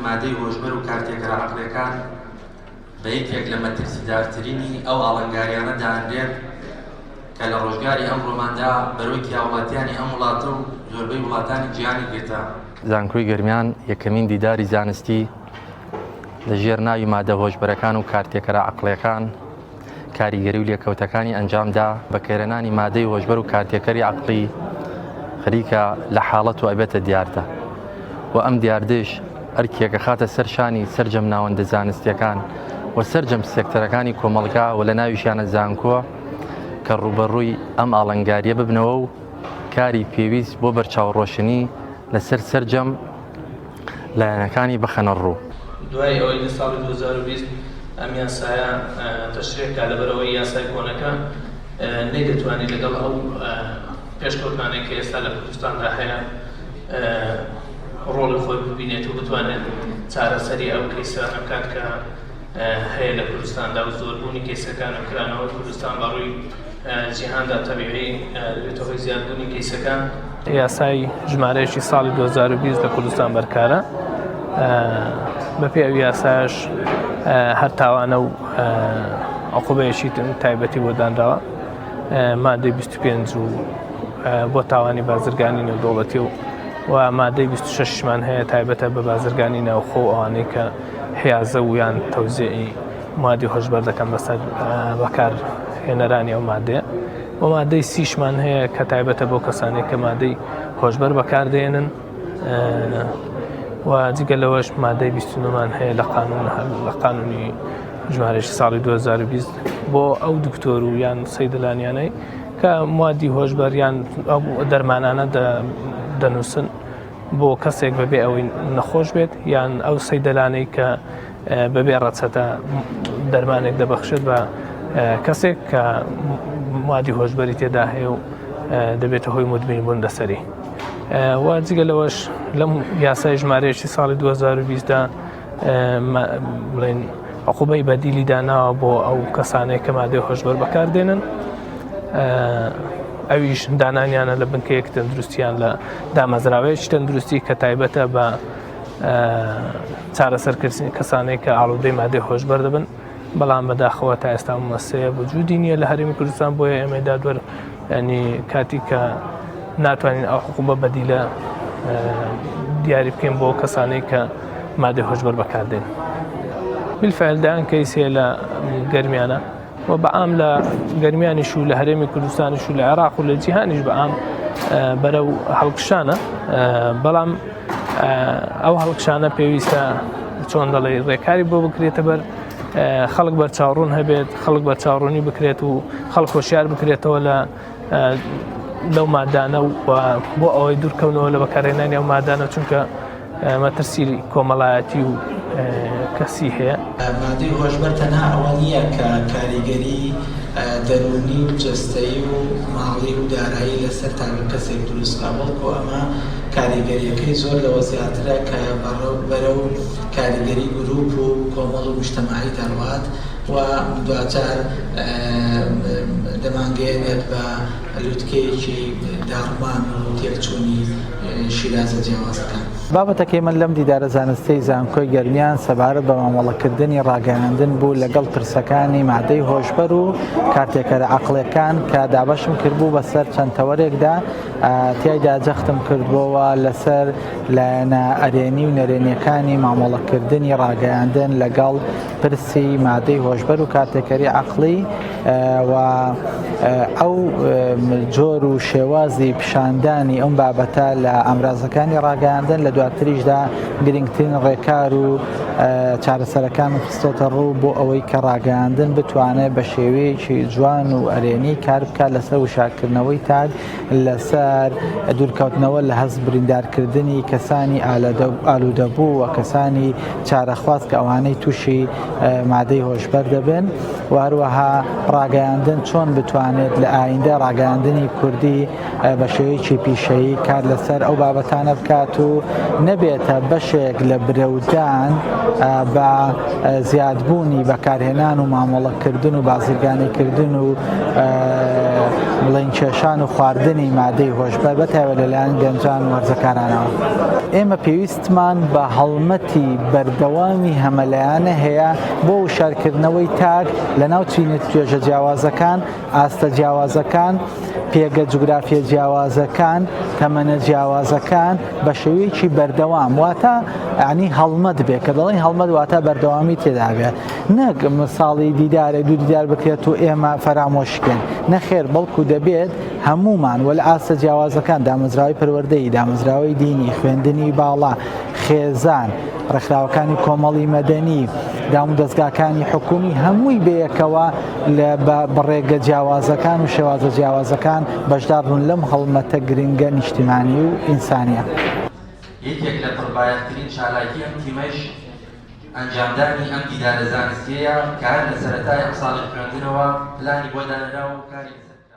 مادەی هۆشبەر و کارتێکەرە عەقڵیەکان بە یەکێک لە مەترسیدارترینی ئەو ئاڵنگاریانە دانرێت کە لە ڕۆژگاری ئەمڕۆماندا بەرەوەی پیاوەڵاتیانی ئەم وڵاتە و زۆربەی وڵاتانی جیهانی گرتا. زانکۆی گەرمیان یەکەمین دیداری زانستی لەژێر ناوی مادە هۆشبەرەکان و کارتێکەرە عەقڵیەکان کاریگەری و لێکەوتەکانی ئەنجامدا بەکارهێنانی مادەی هۆشبەر و کارتێکەری عەقڵی خەریکە لە حاڵەت و ئەبێتە دیاردە و ئەم دیاردەش ئەرکێکە خاتە سەرشانی سەرجەم ناوەندە زانستیەکان و سەرجەم سێکتەرەکانی کۆمەڵگا و لە ناویشیانە زانکۆ کە ڕوبەڕووی ئەم ئاڵنگاریە ببنەوە و کاری پێویست بۆ بەرچاوڕۆشنی لەسەر سەرجەم لایەنەکانی بخەنە ڕوو. دوای ئەوەی لە ساڵی 2020 ئەم یاسایە تەشریعکا لەبەرەوەی یاسای کۆنەکە نەیدەتوانێت لەگەڵ ئەو پێشکەوتانێک کە ئێستا لە کوردستاندا هەیە ڕۆڵی خۆی ببینێت و بتوانێت چارەسەری ئەو کەیسانە بکات کە هەیە لە کوردستاندا و زۆربوونی کەیسەکان و کرانەوە کوردستان بەڕووی جیهاندا تەبیعی بێتە هۆی زیادبوونی کەیسەکان. یاسای ژمارەیەکی ساڵی 2020 لە کوردستان بەرکارە. بەپێی ئەو یاساش هەر تاوانە و عقوبەیەکی تایبەتی بۆ دانراوە. مادەی 25 بۆ تاوانی بازرگانی نێودەوڵەتی و مادەی 26مان هەیە تایبەتە بە بازرگانی ناوخۆ ئەوانەی کە حیازە و یان تەوزیعی مادی هۆشبەر دەکەن بەسەر بەکارهێنەرانی ئەو مادەیە. و مادەی 30مان هەیە کە تایبەتە بۆ کەسانێک کە مادەی هۆشبەر بەکاردێنن و جگە لەوەش مادەی 29مان هەیە لە قانونی ژمارەیەکی ساڵی 2020 بۆ ئەو دکتۆر و یان سەیدەلانیانەی کە مادی هۆشبەر یان دەرمانانە دەنووسن بۆ کەسێک بەبێ ئەوەی نەخۆش بێت یان ئەو سەیدەلانەی کە بەبێ ڕەچەتە دەرمانێک دەبەخشێت بە کەسێک کە مادی هۆشبەری تێدا هەیە و دەبێتە هۆی مدمین بوون لەسەری. و جگە لەوەش لەم یاسای ژمارەیەکی ساڵی 2020دا بڵێن عقوبەی بەدیلی داناوە بۆ ئەو کەسانێک کە مادەی هۆشبەر بەکاردێنن. ئەویش دانانیانە لە بنکەیەک تەندروستیان لە دامەزراوەیەکی تەندروستی کە تایبەتە بە چارەسەرکردنی کەسانێک کە ئاڵوودەی مادەی هۆشبەر دەبن، بەڵام بەداخەوە تا ئێستا مەسەیە وجودی نییە لە هەرێمی کوردستان. بۆیە ئێمە دادوەر ینی کاتی کە ناتوانین ئەو عقوبە بەدیلە دیاری بکەین بۆ کەسانەی کە مادەی هۆشبەر بەکاردێن. بالفعل دایان کەیسێ لە گەرمیانە و بەعام لە گەرمیانیش و لە هەرێمی کوردستانیش و لە عێراق و لە جیهانیش بەعام بەرەو هەڵکشانە. بەڵام ئەو هەڵکشانە پێویستە چۆن دەڵێ ڕێکاری بۆ بکرێتە بەر خەڵک بەرچاوڕوون هەبێت، خەڵک بەرچاوڕوونی بکرێت و خەڵک هۆشیار بکرێتەوە لەو مادانە و بۆ ئەوەی دوورکەونەوە لە بەکارهێنانی ئەو مادانە، چونکە مەترسی کۆمەڵایەتی و کەسی هەیە. مادەی هۆشبەر تەنها ئەوە نییە کە کاریگەری دەرونی و جەستەیی و ماڵی و دارایی لەسەر تاگە کەسێک دروستکە، بەڵکو ئەمە کاریگەریەکەی زۆر لەوە زیاترە کە بەرەو کاریگەری گروپ و کۆمەڵ و مجتەماعی دەڕوات و دواتر دەمانگەێنێت بە لوتکەیەکی داڕمان و تێکچوونی شیرازە جیاوازەکان. بابەتەکەی من لەم دیدارە زانستەی زانکۆی گەرمیان سەبارەت بە مامەڵەکردنی ڕاگەیاندن بوو لەگەڵ پرسەکانی مادەی هۆشبەر و کارتێکەرە عەقڵیەکان کە دابەشم کردبوو بەسەر چەند تەوەرێکدا تیایدا جەختم کردبووە لەسەر لایەنە ئەرێنی و نەرێنیەکانی مامەڵەکردنی ڕاگەیاندن لەگەڵ پرسی مادەی هۆشبەر و کارتێکەری عەقڵی و ئەو جۆر و شێوازی پیشاندانی ئەم بابەتە لە ئەمرازەکانی ڕاگەیاندن لە دواتریشدا گرنگترین ڕێکار و چارەسەرەکان خستۆتە ڕوو بۆ ئەوەی کە ڕاگەیاندن بتوانێت بە شێوەیەکی جوان و ئەرێنی کار بکات لەسەر وشارکردنەوەی تاک، لەسەر دوورکەوتنەوە لە هەست بریندارکردنی کەسانی ئالوودەبوو و کەسانی چارەخواست کە ئەوانەی تووشی مادەی هۆشبەر دەبن، و هەروەها ڕاگەیاندن چۆن بتوانێت لە ئایندە ڕاگەیاندنی کوردی بە شێوەیەکی پیشەیی کار لەسەر ئەو بابەتانە بکات و نەبێتە بەشێک لە برەودان بە زیادبوونی بەکارهێنان و مامەڵەکردن و بازرگانیکردن و بڵین کێشان و خواردنی مادەی هۆشبەر بەتایبەت لەلایەن گەنجان و وەرزەکارانەوە. ئێمە پێویستمان بە هەڵمەتی بەردەوامی هەمەلایانە هەیە بۆ وشارکردنەوەی تاک لە ناو چینە توێژە جیاوازەکان، ئاستە جیاوازەکان، پێگە جوگرافیە جیاوازەکان، تەمەنە جیاوازەکان بە شێوەیەکی بەردەوام واتە ینی هەڵمەت بێت کە دەڵێن هەڵمەت واتە بەردەوامی تێدا بێت نەک مەساڵی دیدارێک دوو دیدار بکرێت و ئێمە فەرامۆشکەین نەخێر بەڵکو دەبێت هەمومان وەل ئاستە جیاوازەکان دامەزراوی پەروەردەیی دامەزراوی دینی خوێندنی باڵا خێزان ڕێکخراوەکانی کۆمەڵی مەدەنی دام و دەستگاکانی حکومی هەمووی بەیەکەوە لە بەڕێگە جیاوازەکان و شێوازە جیاوازەکان بەشدار بوون لەم هەڵمەتە گرنگە نیشتیمانی و ئینسانیە. یەکێک لە پڕبایەترین چالاکی ئەم تیمەش ئەنجامدانی ئەم دیدارە زانستیەیە کە هەر لە سەرەتای ئەم ساڵی خوێندنەوە پلانی بۆ دانراوە و کاری